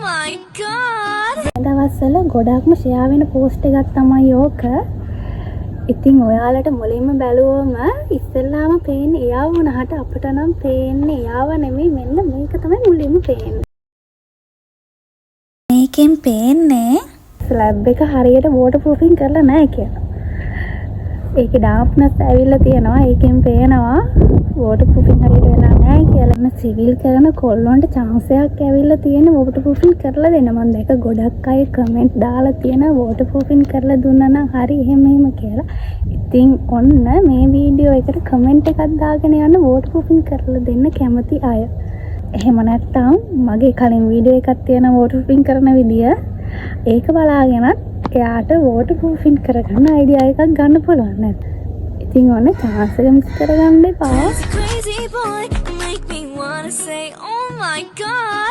my god. දවස්වල ගොඩක්ම share වෙන පෝස්ට් එකක් තමයි ඕක. ඉතින් ඔයාලට මුලින්ම බැලුවම ඉස්සෙල්ලාම පේන්නේ එයාව වුණාට අපිට නම් පේන්නේ එයාව නෙමෙයි මෙන්න මේක තමයි මුලින්ම පේන්නේ. මේකෙන් පේන්නේ ස්ලැබ් එක හරියට වෝටර් ප්‍රූෆින් කරලා නැහැ කියලා. ඒකේ ඩාම්ප්නස් ඇවිල්ලා තියෙනවා. ඒකෙන් පේනවා වෝටර් ප්‍රූෆින් හරියට වෙලා නැහැ කියලා. මම සිවිල් කරන කොල්ලොන්ට chance එකක් ඇවිල්ලා තියෙන වෝටර් ප්‍රූෆින් කරලා දෙන්න. මම දැක ගොඩක් අය කමෙන්ට් දාලා තියෙන වෝටර් ප්‍රූෆින් කරලා දුන්නා නම් හරි එහෙම කියලා. ඉතින් ඔන්න මේ වීඩියෝ එකට කමෙන්ට් එකක් දාගෙන යන්න වෝටර් ප්‍රූෆින් කරලා දෙන්න කැමති අය. එහෙම නැත්නම් මගේ කලින් වීඩියෝ එකක් තියෙන වෝටර් ප්‍රූෆින් කරන විදිය ඒක බලාගෙන එයාට වෝටර් ප්‍රූෆින් කරගන්න අයිඩියා එකක් ගන්න පුළුවන් නේද? ඉතින් ඔන්න chance එක මිස් කරගන්න එපා. Crazy boy, make me wanna say, oh my god.